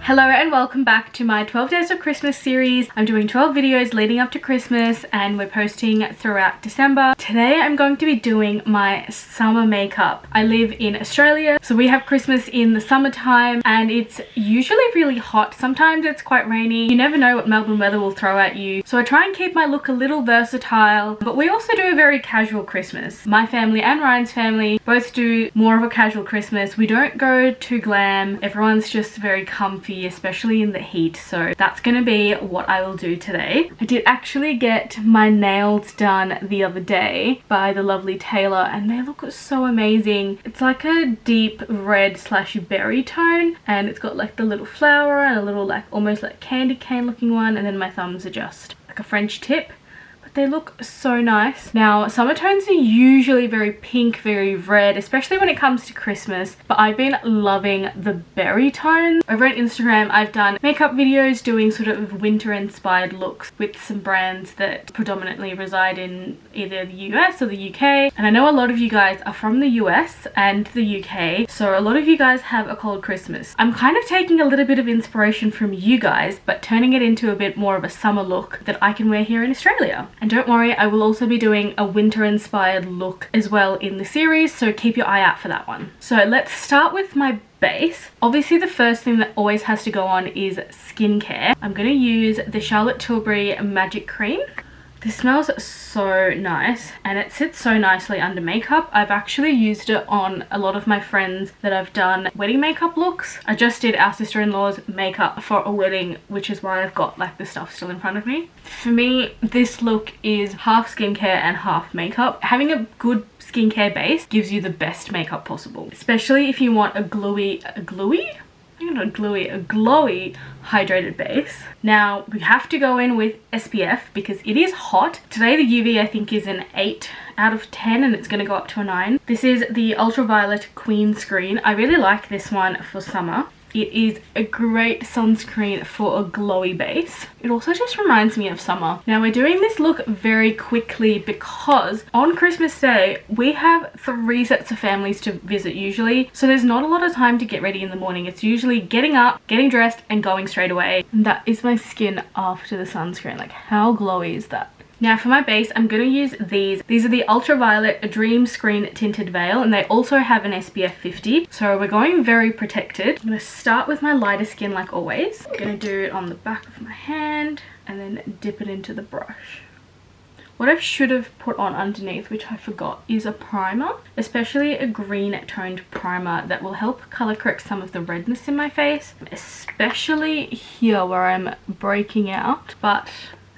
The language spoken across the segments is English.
Hello and welcome back to my 12 Days of Christmas series. I'm doing 12 videos leading up to Christmas and we're posting throughout December. Today I'm going to be doing my summer makeup. I live in Australia, so we have Christmas in the summertime and it's usually really hot. Sometimes it's quite rainy. You never know what Melbourne weather will throw at you. So I try and keep my look a little versatile, but we also do a very casual Christmas. My family and Ryan's family both do more of a casual Christmas. We don't go too glam. Everyone's just very comfy, especially in the heat, so that's gonna be what I will do today. I did actually get my nails done the other day by the lovely tailor and they look so amazing. It's like a deep red slash berry tone and it's got like the little flower and a little like almost like candy cane looking one, and then my thumbs are just like a French tip. They look so nice. Now, summer tones are usually very pink, very red, especially when it comes to Christmas, but I've been loving the berry tones. Over on Instagram, I've done makeup videos doing sort of winter inspired looks with some brands that predominantly reside in either the US or the UK. And I know a lot of you guys are from the US and the UK, so a lot of you guys have a cold Christmas. I'm kind of taking a little bit of inspiration from you guys, but turning it into a bit more of a summer look that I can wear here in Australia. And don't worry, I will also be doing a winter inspired look as well in the series, so keep your eye out for that one. So let's start with my base. Obviously the first thing that always has to go on is skincare. I'm going to use the Charlotte Tilbury Magic Cream. This smells so nice and it sits so nicely under makeup. I've actually used it on a lot of my friends that I've done wedding makeup looks. I just did our sister-in-law's makeup for a wedding, which is why I've got like the stuff still in front of me. For me, this look is half skincare and half makeup. Having a good skincare base gives you the best makeup possible, especially if you want a glowy hydrated base. Now we have to go in with SPF because it is hot. Today the UV I think is an 8 out of 10 and it's going to go up to a 9. This is the Ultraviolet Queen Screen. I really like this one for summer. It is a great sunscreen for a glowy base. It also just reminds me of summer. Now we're doing this look very quickly because on Christmas Day we have 3 sets of families to visit usually, so there's not a lot of time to get ready in the morning. It's usually getting up, getting dressed and going straight away. And that is my skin after the sunscreen. Like, how glowy is that? Now for my base, I'm going to use these. These are the Ultraviolet Dream Screen Tinted Veil and they also have an SPF 50. So we're going very protected. I'm going to start with my lighter skin like always. I'm going to do it on the back of my hand and then dip it into the brush. What I should have put on underneath, which I forgot, is a primer, especially a green toned primer that will help color correct some of the redness in my face, especially here where I'm breaking out, but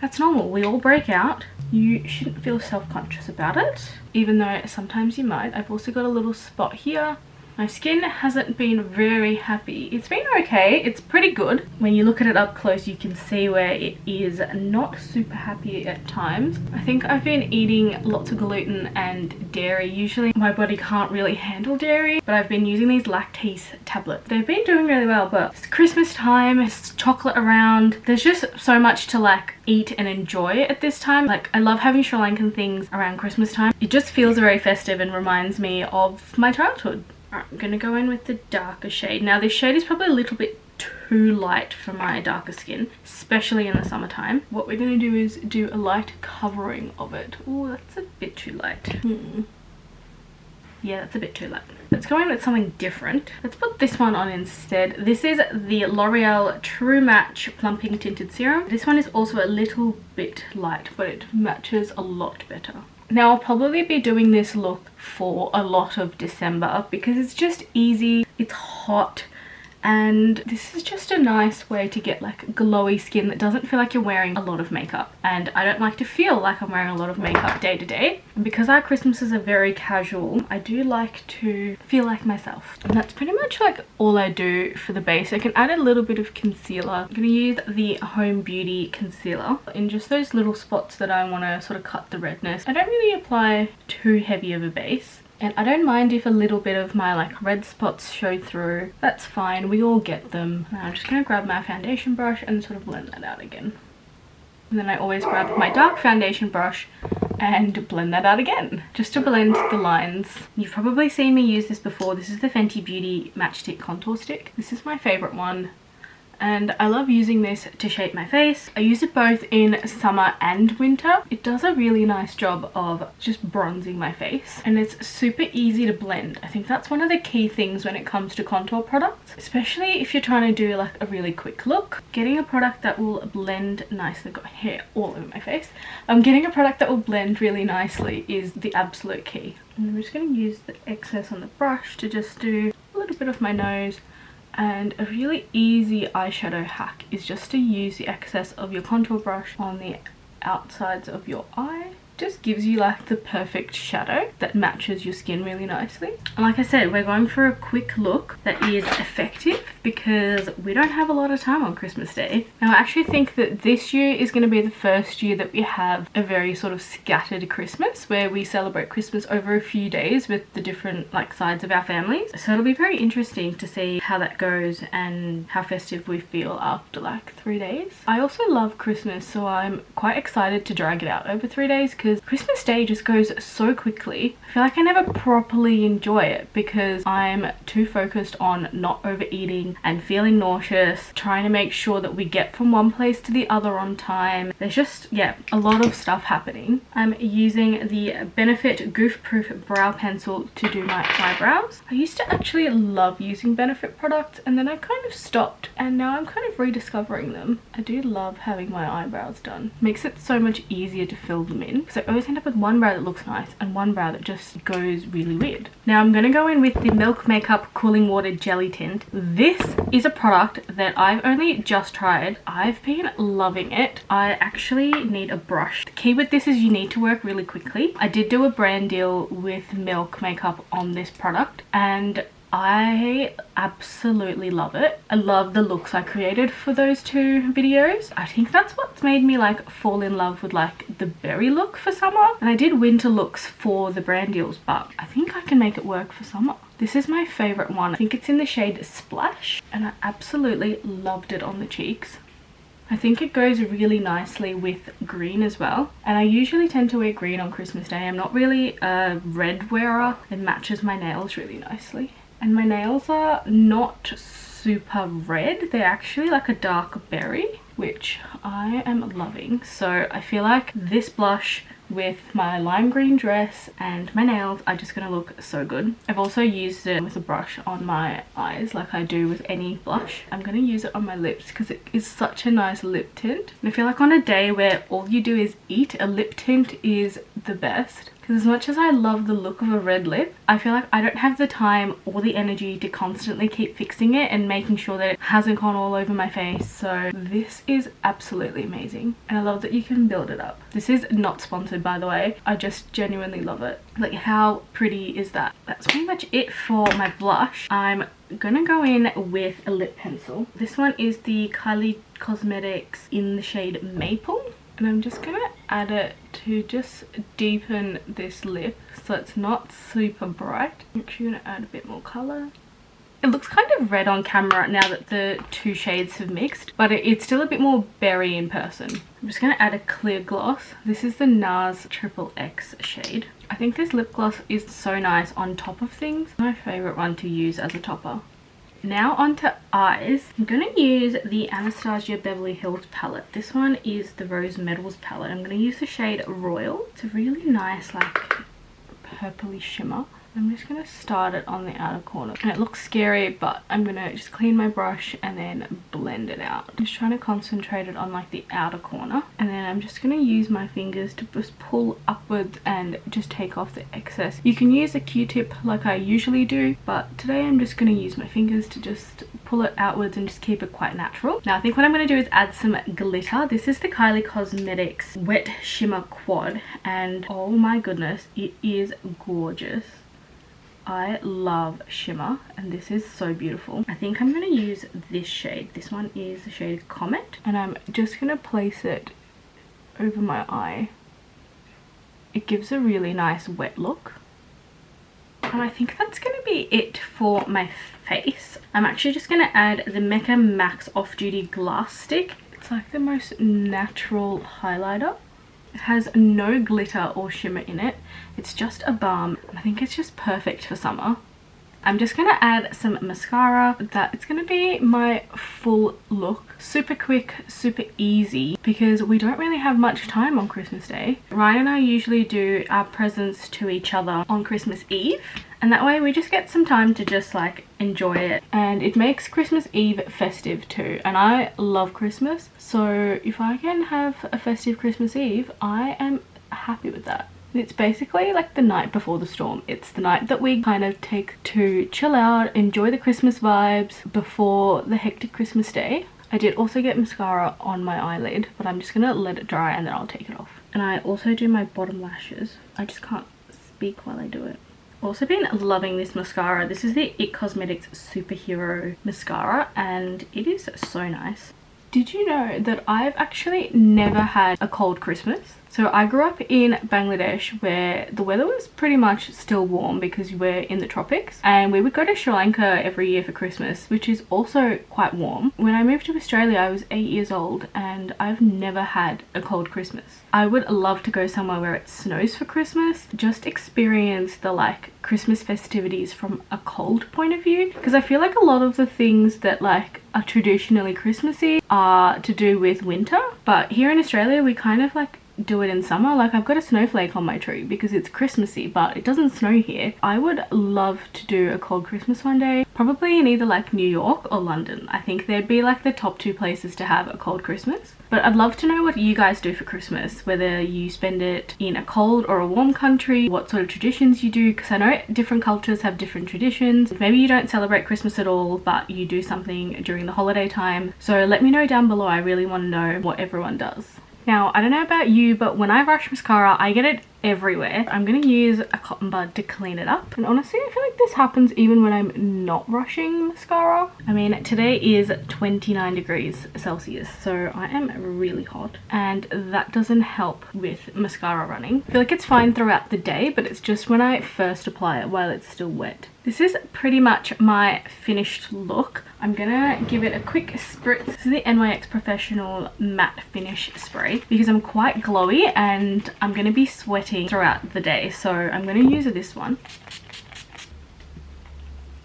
that's normal. We all break out. You shouldn't feel self-conscious about it, even though sometimes you might. I've also got a little spot here. My skin hasn't been very happy. It's been okay. It's pretty good. When you look at it up close, you can see where it is not super happy at times. I think I've been eating lots of gluten and dairy. Usually my body can't really handle dairy, but I've been using these lactase tablets. They've been doing really well, but it's Christmas time, it's chocolate around. There's just so much to like eat and enjoy at this time. Like, I love having Sri Lankan things around Christmas time. It just feels very festive and reminds me of my childhood. Alright, I'm gonna go in with the darker shade. Now this shade is probably a little bit too light for my darker skin, especially in the summertime. What we're gonna do is do a light covering of it. Oh, that's a bit too light. Yeah, that's a bit too light. Let's go in with something different. Let's put this one on instead. This is the L'Oreal True Match Plumping Tinted Serum. This one is also a little bit light, but it matches a lot better. Now I'll probably be doing this look for a lot of December because it's just easy, it's hot, and this is just a nice way to get like glowy skin that doesn't feel like you're wearing a lot of makeup. And I don't like to feel like I'm wearing a lot of makeup day to day. And because our Christmases are very casual, I do like to feel like myself. And that's pretty much like all I do for the base. I can add a little bit of concealer. I'm going to use the Home Beauty concealer in just those little spots that I want to sort of cut the redness. I don't really apply too heavy of a base. And I don't mind if a little bit of my like red spots show through. That's fine, we all get them. Now I'm just going to grab my foundation brush and sort of blend that out again. And then I always grab my dark foundation brush and blend that out again, just to blend the lines. You've probably seen me use this before. This is the Fenty Beauty Matchstick Contour Stick. This is my favourite one. and I love using this to shape my face. I use it both in summer and winter. It does a really nice job of just bronzing my face, and it's super easy to blend. I think that's one of the key things when it comes to contour products, especially if you're trying to do like a really quick look. Getting a product that will blend nicely, got hair all over my face. Getting a product that will blend really nicely is the absolute key. And I'm just going to use the excess on the brush to just do a little bit of my nose. And a really easy eyeshadow hack is just to use the excess of your contour brush on the outsides of your eye. Just gives you like the perfect shadow that matches your skin really nicely. And like I said, we're going for a quick look that is effective because we don't have a lot of time on Christmas Day. Now I actually think that this year is going to be the first year that we have a very sort of scattered Christmas, where we celebrate Christmas over a few days with the different like sides of our families. So it'll be very interesting to see how that goes and how festive we feel after like 3 days. I also love Christmas, so I'm quite excited to drag it out over 3 days, because Christmas Day just goes so quickly. I feel like I never properly enjoy it because I'm too focused on not overeating and feeling nauseous, trying to make sure that we get from one place to the other on time. There's just, yeah, a lot of stuff happening. I'm using the Benefit Goof Proof Brow Pencil to do my eyebrows. I used to actually love using Benefit products, and then I kind of stopped, and now I'm kind of rediscovering them. I do love having my eyebrows done. Makes it so much easier to fill them in, because I always end up with one brow that looks nice and one brow that just goes really weird. Now I'm going to go in with the Milk Makeup Cooling Water Jelly Tint. This is a product that I've only just tried. I've been loving it. I actually need a brush. The key with this is you need to work really quickly. I did do a brand deal with Milk Makeup on this product, and I absolutely love it. I love the looks I created for those 2 videos. I think that's what's made me like fall in love with like the berry look for summer. And I did winter looks for the brand deals, but I think I can make it work for summer. This is my favorite one. I think it's in the shade Splash, and I absolutely loved it on the cheeks. I think it goes really nicely with green as well, and I usually tend to wear green on Christmas Day. I'm not really a red wearer. It matches my nails really nicely. And my nails are not super red. They're actually like a dark berry, which I am loving. So I feel like this blush with my lime green dress and my nails are just gonna look so good. I've also used it with a brush on my eyes like I do with any blush. I'm gonna use it on my lips because it is such a nice lip tint. And I feel like on a day where all you do is eat, a lip tint is the best. Because as much as I love the look of a red lip, I feel like I don't have the time or the energy to constantly keep fixing it and making sure that it hasn't gone all over my face. So this is absolutely amazing, and I love that you can build it up. This is not sponsored, by the way. I just genuinely love it. Like, how pretty is that? That's pretty much it for my blush. I'm gonna go in with a lip pencil. This one is the Kylie Cosmetics in the shade Maple. And I'm just gonna add it to just deepen this lip so it's not super bright. I'm actually gonna add a bit more color. It looks kind of red on camera now that the 2 shades have mixed, but it's still a bit more berry in person. I'm just gonna add a clear gloss. This is the Nars XXX shade. I think this lip gloss is so nice on top of things. My favorite one to use as a topper. Now onto eyes. I'm going to use the Anastasia Beverly Hills palette. This one is the Rose Metals palette. I'm going to use the shade Royal. It's a really nice like purpley shimmer. I'm just going to start it on the outer corner. And it looks scary, but I'm going to just clean my brush and then blend it out. I'm just trying to concentrate it on like the outer corner. And then I'm just going to use my fingers to just pull upwards and just take off the excess. You can use a Q-tip like I usually do, but today I'm just going to use my fingers to just pull it outwards and just keep it quite natural. Now I think what I'm going to do is add some glitter. This is the Kylie Cosmetics Wet Shimmer Quad, and oh my goodness, it is gorgeous. I love shimmer, and this is so beautiful. I think I'm going to use this shade. This one is the shade Comet, and I'm just going to place it over my eye. It gives a really nice wet look. And I think that's going to be it for my face. I'm actually just going to add the Mecca Max Off Duty Glass Stick. It's like the most natural highlighter. It has no glitter or shimmer in it. It's just a balm. I think it's just perfect for summer. I'm just gonna add some mascara. It's gonna be my full look. Super quick, super easy, because we don't really have much time on Christmas Day. Ryan and I usually do our presents to each other on Christmas Eve, and that way we just get some time to just like enjoy it, and it makes Christmas Eve festive too, and I love Christmas, so if I can have a festive Christmas Eve, I am happy with that. It's basically like the night before the storm. It's the night that we kind of take to chill out, enjoy the Christmas vibes before the hectic Christmas day. I did also get mascara on my eyelid, but I'm just gonna let it dry and then I'll take it off. And I also do my bottom lashes. I just can't speak while I do it. Also been loving this mascara. This is the IT Cosmetics Superhero Mascara, and it is so nice. Did you know that I've actually never had a cold Christmas? So I grew up in Bangladesh, where the weather was pretty much still warm because we're in the tropics, and we would go to Sri Lanka every year for Christmas, which is also quite warm. When I moved to Australia, I was 8 years old and I've never had a cold Christmas. I would love to go somewhere where it snows for Christmas, just experience the like Christmas festivities from a cold point of view, because I feel like a lot of the things that like are traditionally Christmassy are to do with winter, but here in Australia we kind of like do it in summer. Like I've got a snowflake on my tree because it's Christmassy, but it doesn't snow here. I would love to do a cold Christmas one day, probably in either like New York or London. I think they'd be like the top 2 places to have a cold Christmas. But I'd love to know what you guys do for Christmas, whether you spend it in a cold or a warm country, what sort of traditions you do, because I know different cultures have different traditions. Maybe you don't celebrate Christmas at all, but you do something during the holiday time. So let me know down below. I really want to know what everyone does. Now, I don't know about you, but when I brush mascara, I get it everywhere. I'm going to use a cotton bud to clean it up. And honestly, I feel like this happens even when I'm not brushing mascara. I mean, today is 29 degrees Celsius, so I am really hot. And that doesn't help with mascara running. I feel like it's fine throughout the day, but it's just when I first apply it while it's still wet. This is pretty much my finished look. I'm gonna give it a quick spritz. This is the NYX Professional Matte Finish Spray because I'm quite glowy and I'm gonna be sweating throughout the day, so I'm gonna use this one.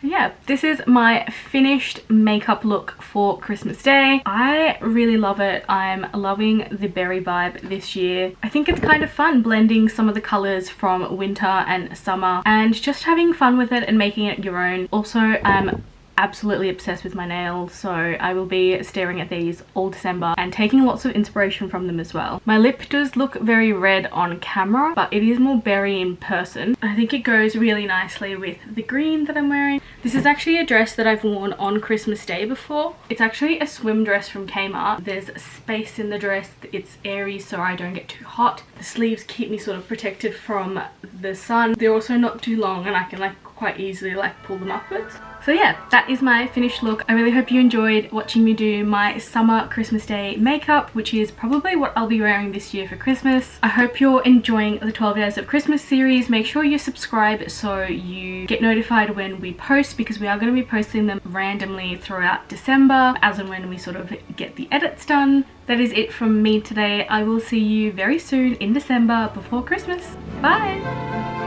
Yeah, this is my finished makeup look for Christmas Day. I really love it. I'm loving the berry vibe this year. I think it's kind of fun blending some of the colors from winter and summer and just having fun with it and making it your own. Also, I'm absolutely obsessed with my nails, so I will be staring at these all December and taking lots of inspiration from them as well. My lip does look very red on camera, but it is more berry in person. I think it goes really nicely with the green that I'm wearing. This is actually a dress that I've worn on Christmas Day before. It's actually a swim dress from Kmart. There's space in the dress, it's airy so I don't get too hot. The sleeves keep me sort of protected from the sun. They're also not too long and I can like quite easily like pull them upwards. So yeah, that is my finished look. I really hope you enjoyed watching me do my summer Christmas Day makeup, which is probably what I'll be wearing this year for Christmas. I hope you're enjoying the 12 Days of Christmas series. Make sure you subscribe so you get notified when we post, because we are going to be posting them randomly throughout December as and when we sort of get the edits done. That is it from me today. I will see you very soon in December before Christmas. Bye!